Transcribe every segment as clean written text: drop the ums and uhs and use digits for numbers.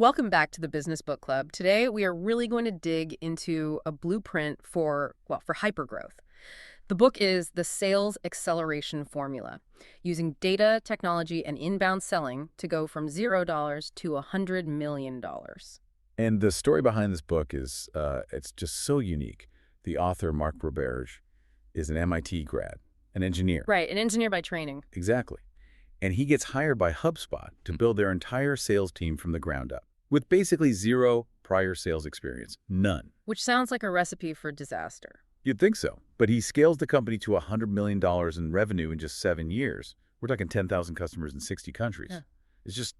Welcome back to the Business Book Club. Today, we are really going to dig into a blueprint for hypergrowth. The book is The Sales Acceleration Formula, using data, technology, and inbound selling to go from $0 to $100 million. And the story behind this book is, it's just so unique. The author, Mark Roberge, is an MIT grad, an engineer. Right, an engineer by training. Exactly. And he gets hired by HubSpot to build their entire sales team from the ground up, with basically zero prior sales experience. None. Which sounds like a recipe for disaster. You'd think so. But he scales the company to $100 million in revenue in just 7 years. We're talking 10,000 customers in 60 countries. Yeah. It's just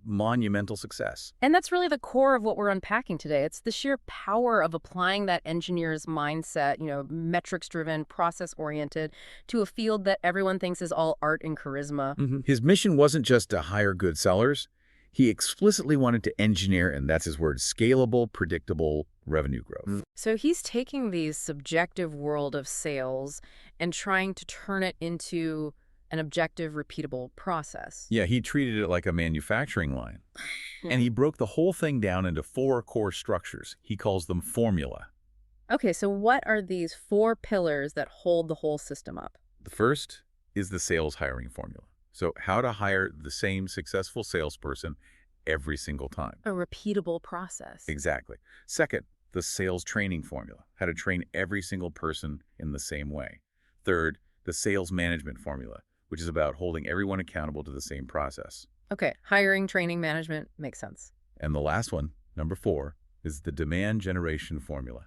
monumental success. And that's really the core of what we're unpacking today. It's the sheer power of applying that engineer's mindset, metrics-driven, process-oriented, to a field that everyone thinks is all art and charisma. His mission wasn't just to hire good sellers. He explicitly wanted to engineer, and that's his word, scalable, predictable revenue growth. So he's taking the subjective world of sales and trying to turn it into an objective, repeatable process. Yeah, he treated it like a manufacturing line. And he broke the whole thing down into 4 core structures. He calls them formula. Okay, so what are these 4 pillars that hold the whole system up? The first is the sales hiring formula. So how to hire the same successful salesperson every single time. A repeatable process. Exactly. Second, the sales training formula. How to train every single person in the same way. Third, the sales management formula, which is about holding everyone accountable to the same process. Okay, hiring, training, management makes sense. And the last one, number 4, is the demand generation formula.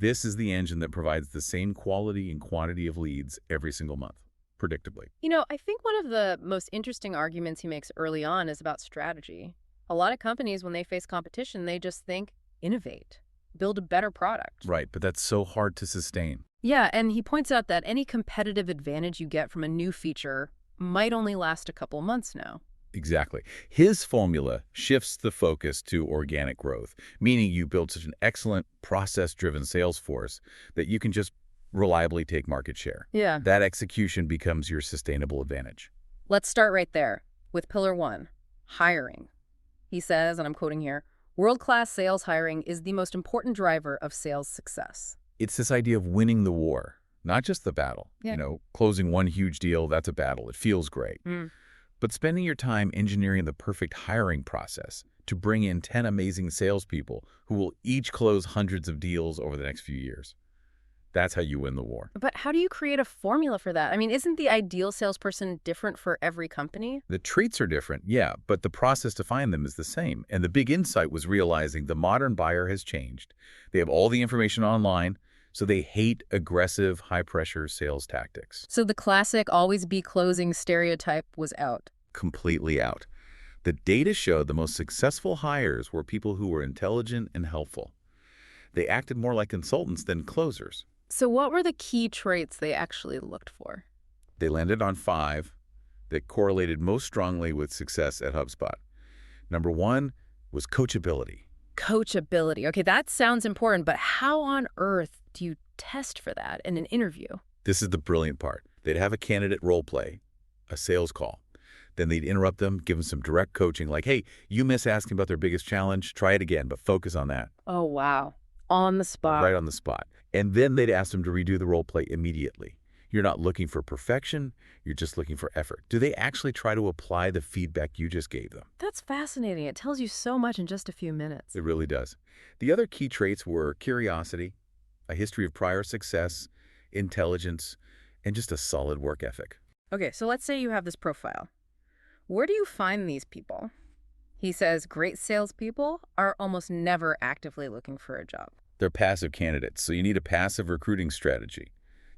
This is the engine that provides the same quality and quantity of leads every single month, predictably. I think one of the most interesting arguments he makes early on is about strategy. A lot of companies, when they face competition, they just think, innovate, build a better product. Right, but that's so hard to sustain. Yeah, and he points out that any competitive advantage you get from a new feature might only last a couple months now. Exactly. His formula shifts the focus to organic growth, meaning you build such an excellent process-driven sales force that you can just reliably take market share. Yeah. That execution becomes your sustainable advantage. Let's start right there with pillar 1, hiring. He says, and I'm quoting here, world-class sales hiring is the most important driver of sales success. It's this idea of winning the war, not just the battle. Yeah. Closing one huge deal, that's a battle. It feels great. But spending your time engineering the perfect hiring process to bring in 10 amazing salespeople who will each close hundreds of deals over the next few years. That's how you win the war. But how do you create a formula for that? I mean, isn't the ideal salesperson different for every company? The traits are different, yeah, but the process to find them is the same. And the big insight was realizing the modern buyer has changed. They have all the information online, so they hate aggressive, high-pressure sales tactics. So the classic always be closing stereotype was out. Completely out. The data showed the most successful hires were people who were intelligent and helpful. They acted more like consultants than closers. So what were the key traits they actually looked for? They landed on 5 that correlated most strongly with success at HubSpot. Number 1 was coachability. Coachability. Okay, that sounds important, but how on earth do you test for that in an interview? This is the brilliant part. They'd have a candidate role play, a sales call. Then they'd interrupt them, give them some direct coaching like, hey, you miss asking about their biggest challenge. Try it again, but focus on that. Oh, wow. On the spot. Right on the spot. And then they'd ask them to redo the role play immediately. You're not looking for perfection. You're just looking for effort. Do they actually try to apply the feedback you just gave them? That's fascinating. It tells you so much in just a few minutes. It really does. The other key traits were curiosity, a history of prior success, intelligence, and just a solid work ethic. Okay, so let's say you have this profile. Where do you find these people? He says great salespeople are almost never actively looking for a job. They're passive candidates, so you need a passive recruiting strategy.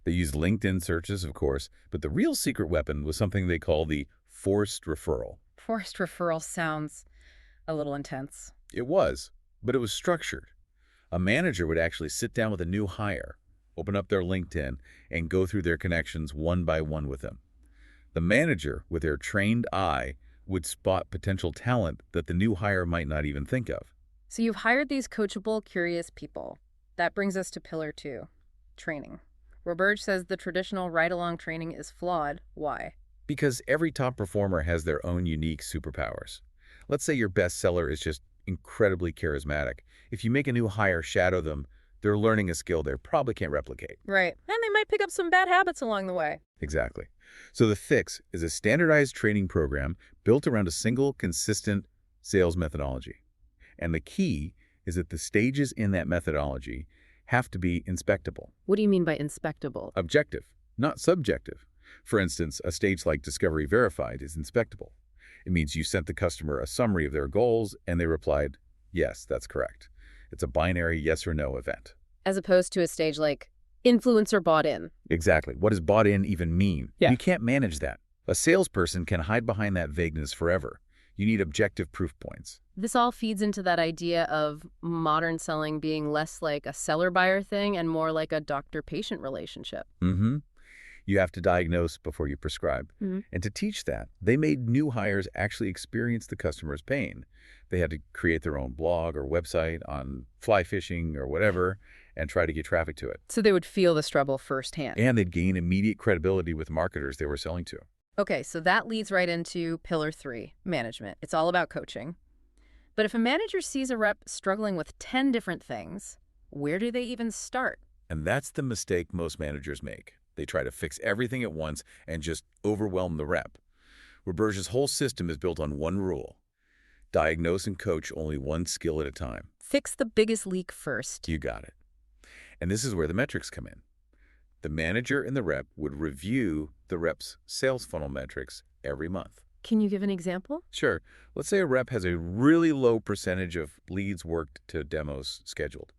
They use LinkedIn searches, of course, but the real secret weapon was something they call the forced referral. Forced referral sounds a little intense. It was, but it was structured. A manager would actually sit down with a new hire, open up their LinkedIn, and go through their connections one by one with them. The manager, with their trained eye, would spot potential talent that the new hire might not even think of. So you've hired these coachable, curious people. That brings us to pillar 2, training. Roberge says the traditional ride-along training is flawed. Why? Because every top performer has their own unique superpowers. Let's say your best seller is just incredibly charismatic. If you make a new hire shadow them, they're learning a skill they probably can't replicate. Right. And they might pick up some bad habits along the way. Exactly. So the fix is a standardized training program built around a single, consistent sales methodology. And the key is that the stages in that methodology have to be inspectable. What do you mean by inspectable? Objective, not subjective. For instance, a stage like Discovery Verified is inspectable. It means you sent the customer a summary of their goals and they replied, yes, that's correct. It's a binary yes or no event. As opposed to a stage like influencer bought in. Exactly. What does bought in even mean? Yeah. You can't manage that. A salesperson can hide behind that vagueness forever. You need objective proof points. This all feeds into that idea of modern selling being less like a seller-buyer thing and more like a doctor-patient relationship. Mm-hmm. You have to diagnose before you prescribe. Mm-hmm. And to teach that, they made new hires actually experience the customer's pain. They had to create their own blog or website on fly fishing or whatever and try to get traffic to it. So they would feel the struggle firsthand. And they'd gain immediate credibility with marketers they were selling to. Okay, so that leads right into pillar 3, management. It's all about coaching. But if a manager sees a rep struggling with 10 different things, where do they even start? And that's the mistake most managers make. They try to fix everything at once and just overwhelm the rep. Roberge's whole system is built on one rule: diagnose and coach only one skill at a time. Fix the biggest leak first. You got it. And this is where the metrics come in. The manager and the rep would review the rep's sales funnel metrics every month. Can you give an example? Sure. Let's say a rep has a really low percentage of leads worked to demos scheduled.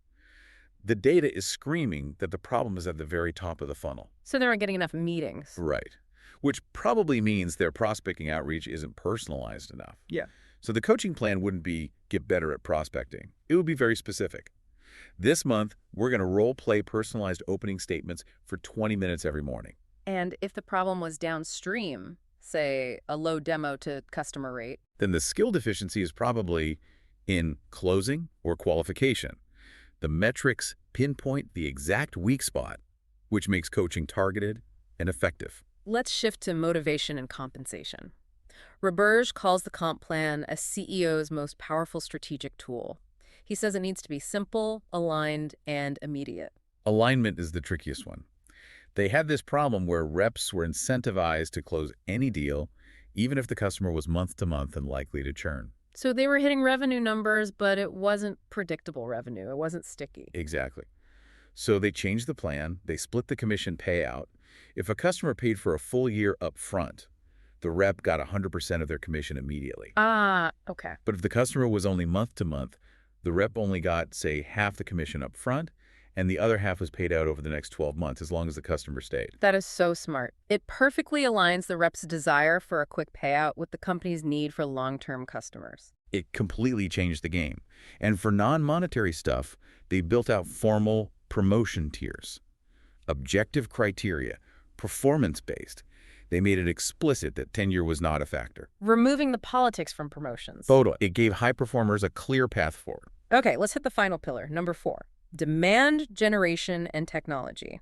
The data is screaming that the problem is at the very top of the funnel. So they aren't getting enough meetings. Right. Which probably means their prospecting outreach isn't personalized enough. Yeah. So the coaching plan wouldn't be get better at prospecting. It would be very specific. This month, we're going to role-play personalized opening statements for 20 minutes every morning. And if the problem was downstream, say a low demo to customer rate, Then the skill deficiency is probably in closing or qualification. The metrics pinpoint the exact weak spot, which makes coaching targeted and effective. let's shift to motivation and compensation. Roberge calls the comp plan a CEO's most powerful strategic tool. He says it needs to be simple, aligned, and immediate. Alignment is the trickiest one. They had this problem where reps were incentivized to close any deal, even if the customer was month to month and likely to churn. So they were hitting revenue numbers, but it wasn't predictable revenue. It wasn't sticky. Exactly. So they changed the plan. They split the commission payout. If a customer paid for a full year up front, the rep got 100% of their commission immediately. Ah, okay. But if the customer was only month to month, the rep only got, say, half the commission up front, and the other half was paid out over the next 12 months as long as the customer stayed. That is so smart. It perfectly aligns the rep's desire for a quick payout with the company's need for long-term customers. It completely changed the game. And for non-monetary stuff, they built out formal promotion tiers. Objective criteria, performance-based. They made it explicit that tenure was not a factor. Removing the politics from promotions. Totally. It gave high performers a clear path forward. Okay, let's hit the final pillar, number 4. Demand generation and technology.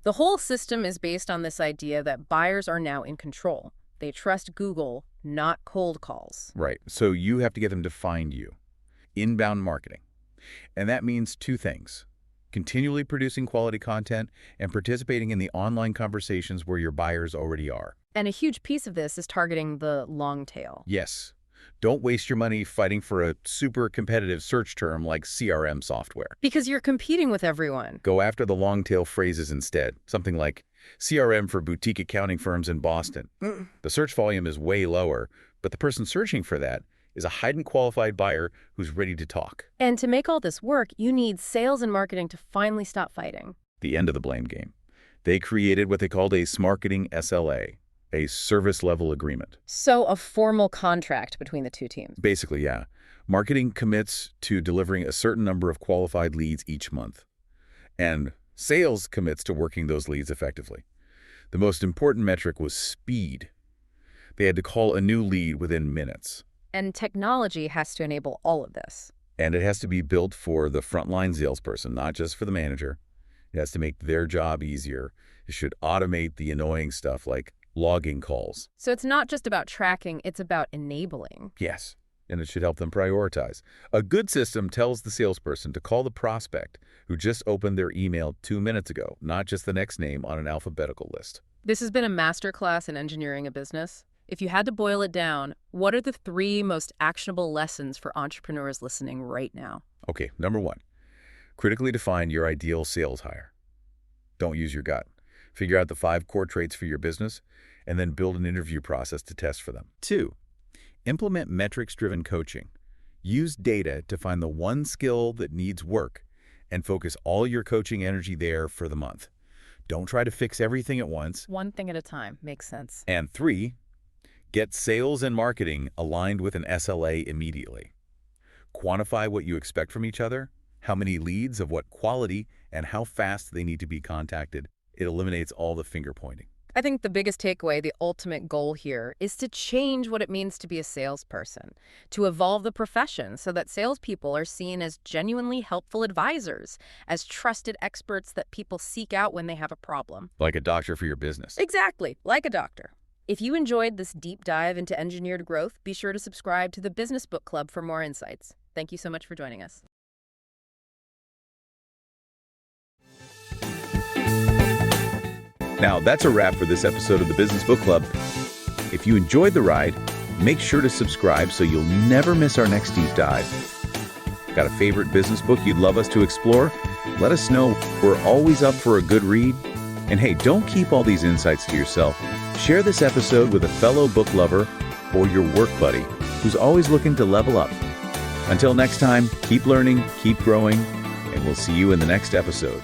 The whole system is based on this idea that buyers are now in control. They trust Google, not cold calls. Right. So you have to get them to find you. Inbound marketing. And that means two things: continually producing quality content and participating in the online conversations where your buyers already are. And a huge piece of this is targeting the long tail. Yes. Don't waste your money fighting for a super competitive search term like CRM software. Because you're competing with everyone. Go after the long tail phrases instead. Something like CRM for boutique accounting firms in Boston. The search volume is way lower, but the person searching for that is a highly qualified buyer who's ready to talk. And to make all this work, you need sales and marketing to finally stop fighting. The end of the blame game. They created what they called a smarketing SLA, a service level agreement. So a formal contract between the two teams. Basically, yeah. Marketing commits to delivering a certain number of qualified leads each month. And sales commits to working those leads effectively. The most important metric was speed. They had to call a new lead within minutes. And technology has to enable all of this. And it has to be built for the frontline salesperson, not just for the manager. It has to make their job easier. It should automate the annoying stuff like logging calls. So it's not just about tracking, it's about enabling. Yes. and it should help them prioritize. A good system tells the salesperson to call the prospect who just opened their email 2 minutes ago, not just the next name on an alphabetical list. This has been a masterclass in engineering a business. If you had to boil it down, what are the 3 most actionable lessons for entrepreneurs listening right now? Okay, number 1, critically define your ideal sales hire. Don't use your gut. Figure out the 5 core traits for your business, and then build an interview process to test for them. 2, implement metrics-driven coaching. Use data to find the one skill that needs work and focus all your coaching energy there for the month. Don't try to fix everything at once. One thing at a time. Makes sense. And 3, get sales and marketing aligned with an SLA immediately. Quantify what you expect from each other, how many leads of what quality, and how fast they need to be contacted. It eliminates all the finger pointing. I think the biggest takeaway, the ultimate goal here, is to change what it means to be a salesperson, to evolve the profession so that salespeople are seen as genuinely helpful advisors, as trusted experts that people seek out when they have a problem. Like a doctor for your business. Exactly, like a doctor. If you enjoyed this deep dive into engineered growth, be sure to subscribe to the Business Book Club for more insights. Thank you so much for joining us. Now, that's a wrap for this episode of the Business Book Club. If you enjoyed the ride, make sure to subscribe so you'll never miss our next deep dive. Got a favorite business book you'd love us to explore? Let us know. We're always up for a good read. And hey, don't keep all these insights to yourself. Share this episode with a fellow book lover or your work buddy who's always looking to level up. Until next time, keep learning, keep growing, and we'll see you in the next episode.